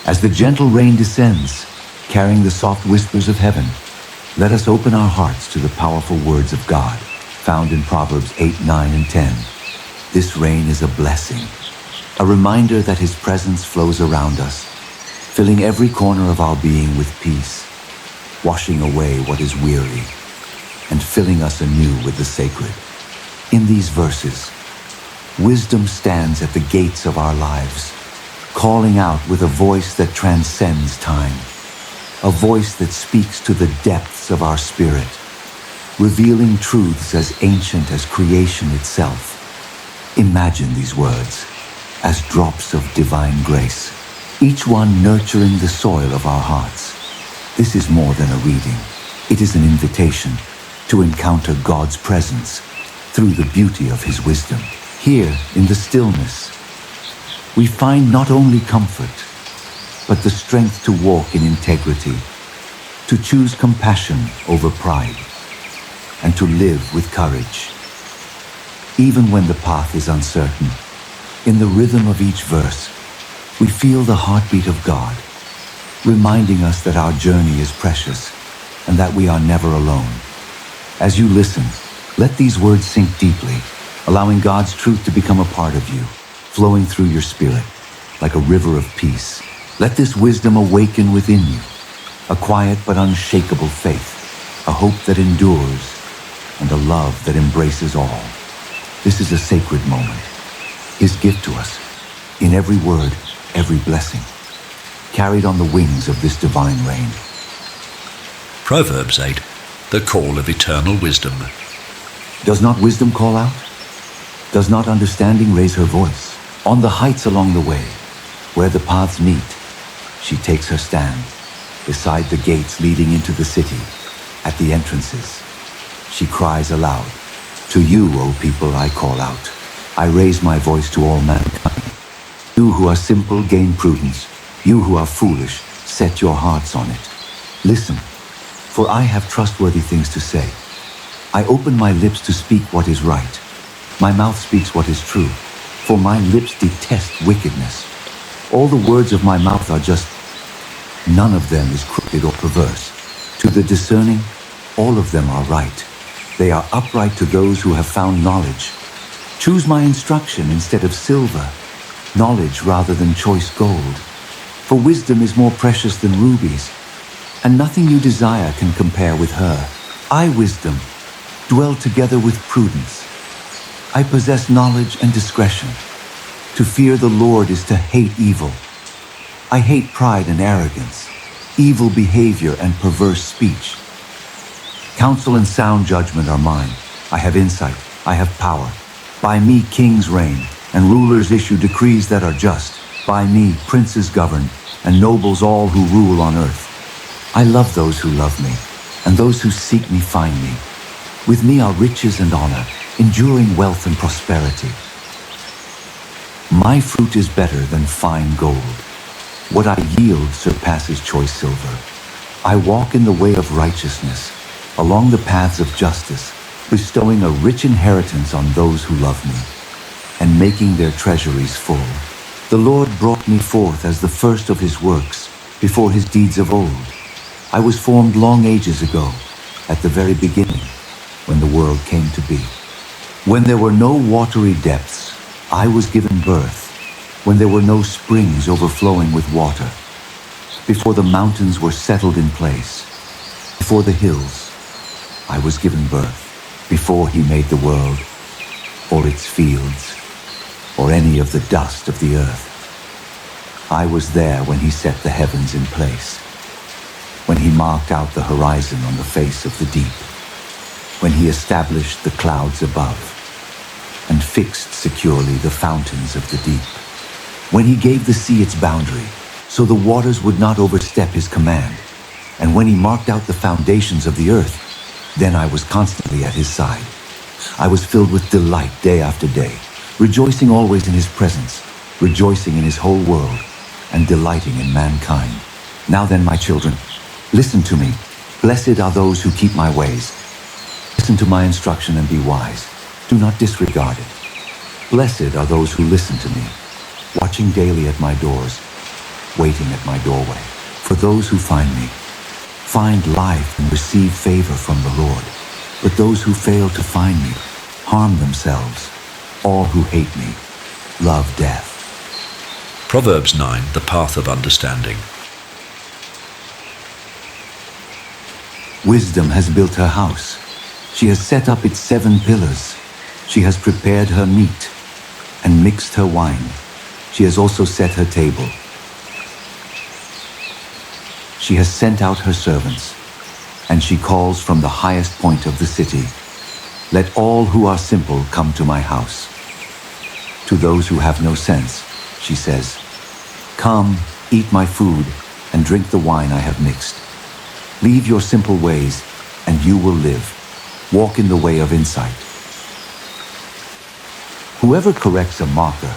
As the gentle rain descends, carrying the soft whispers of heaven, let us open our hearts to the powerful words of God, found in Proverbs 8, 9, and 10. This rain is a blessing, a reminder that His presence flows around us, filling every corner of our being with peace, washing away what is weary, and filling us anew with the sacred. In these verses, wisdom stands at the gates of our lives, calling out with a voice that transcends time, a voice that speaks to the depths of our spirit, revealing truths as ancient as creation itself. Imagine these words as drops of divine grace, each one nurturing the soil of our hearts. This is more than a reading. It is an invitation to encounter God's presence through the beauty of His wisdom. Here, in the stillness, we find not only comfort, but the strength to walk in integrity, to choose compassion over pride, and to live with courage. Even when the path is uncertain, in the rhythm of each verse, we feel the heartbeat of God, reminding us that our journey is precious and that we are never alone. As you listen, let these words sink deeply, allowing God's truth to become a part of you, flowing through your spirit like a river of peace. Let this wisdom awaken within you, a quiet but unshakable faith, a hope that endures, and a love that embraces all. This is a sacred moment, His gift to us, in every word, every blessing, carried on the wings of this divine rain. Proverbs 8, the call of eternal wisdom. Does not wisdom call out? Does not understanding raise her voice? On the heights along the way, where the paths meet, she takes her stand, beside the gates leading into the city, at the entrances. She cries aloud, "To you, O people, I call out. I raise my voice to all mankind. You who are simple, gain prudence. You who are foolish, set your hearts on it. Listen, for I have trustworthy things to say. I open my lips to speak what is right. My mouth speaks what is true, for my lips detest wickedness. All the words of my mouth are just. None of them is crooked or perverse. To the discerning, all of them are right. They are upright to those who have found knowledge. Choose my instruction instead of silver, knowledge rather than choice gold. For wisdom is more precious than rubies, and nothing you desire can compare with her. I, wisdom, dwell together with prudence. I possess knowledge and discretion. To fear the Lord is to hate evil. I hate pride and arrogance, evil behavior and perverse speech. Counsel and sound judgment are mine. I have insight. I have power. By me kings reign, and rulers issue decrees that are just. By me princes govern, and nobles all who rule on earth. I love those who love me, and those who seek me find me. With me are riches and honor, enduring wealth and prosperity. My fruit is better than fine gold. What I yield surpasses choice silver. I walk in the way of righteousness, along the paths of justice, bestowing a rich inheritance on those who love me, and making their treasuries full. The Lord brought me forth as the first of His works, before His deeds of old. I was formed long ages ago, at the very beginning, when the world came to be. When there were no watery depths, I was given birth. When there were no springs overflowing with water. Before the mountains were settled in place. Before the hills, I was given birth. Before He made the world, or its fields, or any of the dust of the earth. I was there when He set the heavens in place. When He marked out the horizon on the face of the deep. When He established the clouds above, and fixed securely the fountains of the deep. When He gave the sea its boundary, so the waters would not overstep His command. And when He marked out the foundations of the earth, then I was constantly at His side. I was filled with delight day after day, rejoicing always in His presence, rejoicing in His whole world, and delighting in mankind. Now then, my children, listen to me. Blessed are those who keep my ways. Listen to my instruction and be wise. Do not disregard it. Blessed are those who listen to me, watching daily at my doors, waiting at my doorway. For those who find me, find life and receive favor from the Lord. But those who fail to find me harm themselves. All who hate me love death. Proverbs 9, the path of understanding. Wisdom has built her house. She has set up its 7 pillars. She has prepared her meat and mixed her wine. She has also set her table. She has sent out her servants, and she calls from the highest point of the city. Let all who are simple come to my house. To those who have no sense, she says, come, eat my food, and drink the wine I have mixed. Leave your simple ways, and you will live. Walk in the way of insight. Whoever corrects a mocker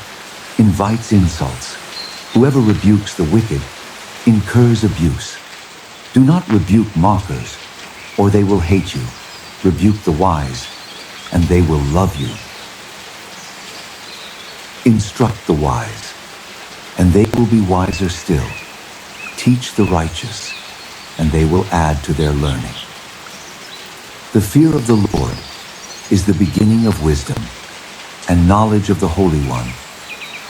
invites insults. Whoever rebukes the wicked incurs abuse. Do not rebuke mockers, or they will hate you. Rebuke the wise, and they will love you. Instruct the wise, and they will be wiser still. Teach the righteous, and they will add to their learning. The fear of the Lord is the beginning of wisdom, and knowledge of the Holy One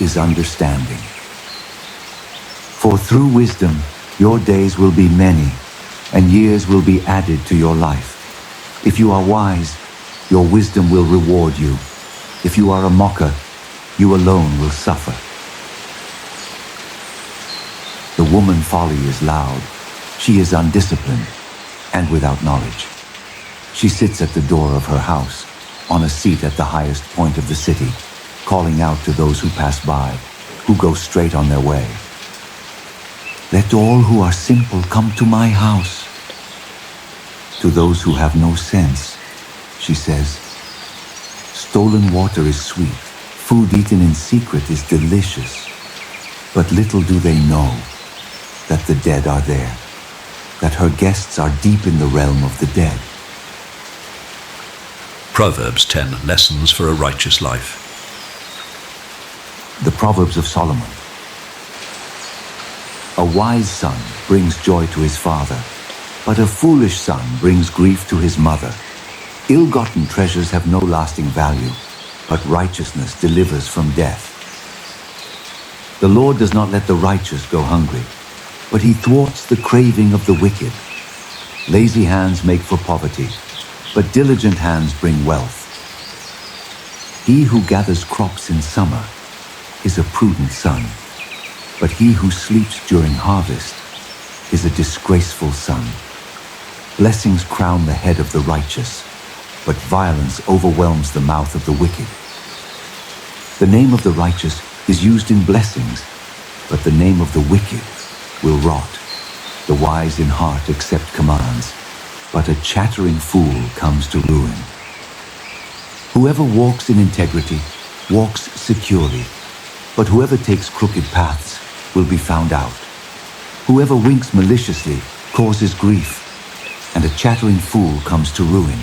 is understanding. For through wisdom your days will be many, and years will be added to your life. If you are wise, your wisdom will reward you. If you are a mocker, you alone will suffer. The woman folly is loud. She is undisciplined and without knowledge. She sits at the door of her house, on a seat at the highest point of the city, calling out to those who pass by, who go straight on their way. Let all who are simple come to my house. To those who have no sense, she says, stolen water is sweet, food eaten in secret is delicious. But little do they know that the dead are there, that her guests are deep in the realm of the dead. Proverbs 10, lessons for a righteous life. The Proverbs of Solomon. A wise son brings joy to his father, but a foolish son brings grief to his mother. Ill-gotten treasures have no lasting value, but righteousness delivers from death. The Lord does not let the righteous go hungry, but he thwarts the craving of the wicked. Lazy hands make for poverty, but diligent hands bring wealth. He who gathers crops in summer is a prudent son, but he who sleeps during harvest is a disgraceful son. Blessings crown the head of the righteous, but violence overwhelms the mouth of the wicked. The name of the righteous is used in blessings, but the name of the wicked will rot. The wise in heart accept commands, but a chattering fool comes to ruin. Whoever walks in integrity walks securely, but whoever takes crooked paths will be found out. Whoever winks maliciously causes grief, and a chattering fool comes to ruin.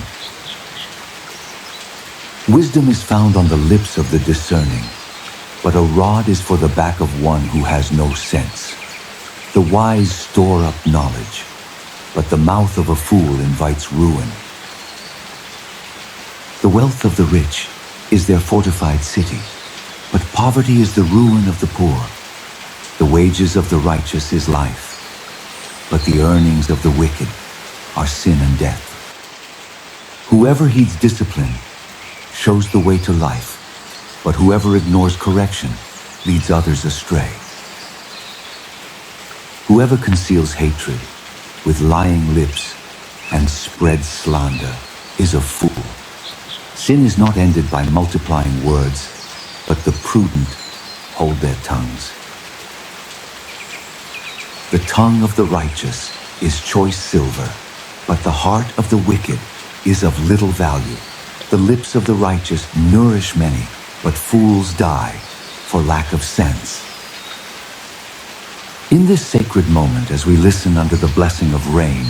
Wisdom is found on the lips of the discerning, but a rod is for the back of one who has no sense. The wise store up knowledge, but the mouth of a fool invites ruin. The wealth of the rich is their fortified city, but poverty is the ruin of the poor. The wages of the righteous is life, but the earnings of the wicked are sin and death. Whoever heeds discipline shows the way to life, but whoever ignores correction leads others astray. Whoever conceals hatred with lying lips and spreads slander is a fool. Sin is not ended by multiplying words, but the prudent hold their tongues. The tongue of the righteous is choice silver, but the heart of the wicked is of little value. The lips of the righteous nourish many, but fools die for lack of sense. In this sacred moment, as we listen under the blessing of rain,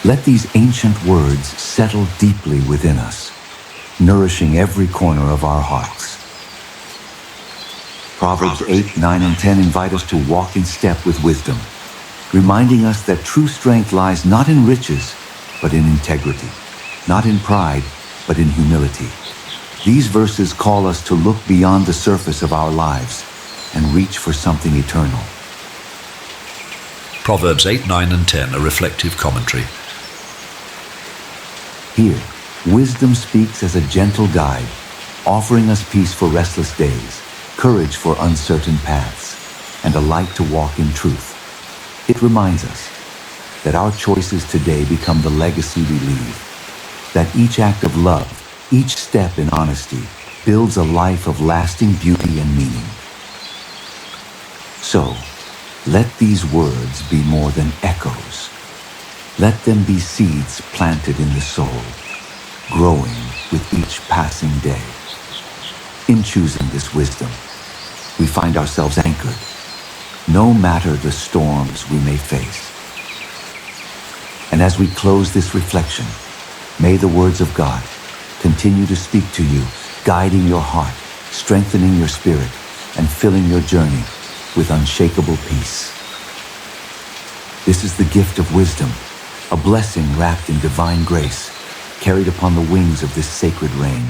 let these ancient words settle deeply within us, nourishing every corner of our hearts. Proverbs 8, 9, and 10 invite us to walk in step with wisdom, reminding us that true strength lies not in riches, but in integrity, not in pride, but in humility. These verses call us to look beyond the surface of our lives and reach for something eternal. Proverbs 8, 9, and 10, a reflective commentary. Here, wisdom speaks as a gentle guide, offering us peace for restless days, courage for uncertain paths, and a light to walk in truth. It reminds us that our choices today become the legacy we leave, that each act of love, each step in honesty, builds a life of lasting beauty and meaning. So, let these words be more than echoes. Let them be seeds planted in the soul, growing with each passing day. In choosing this wisdom, we find ourselves anchored, no matter the storms we may face. And as we close this reflection, may the words of God continue to speak to you, guiding your heart, strengthening your spirit, and filling your journey with unshakable peace. This is the gift of wisdom, a blessing wrapped in divine grace, carried upon the wings of this sacred rain.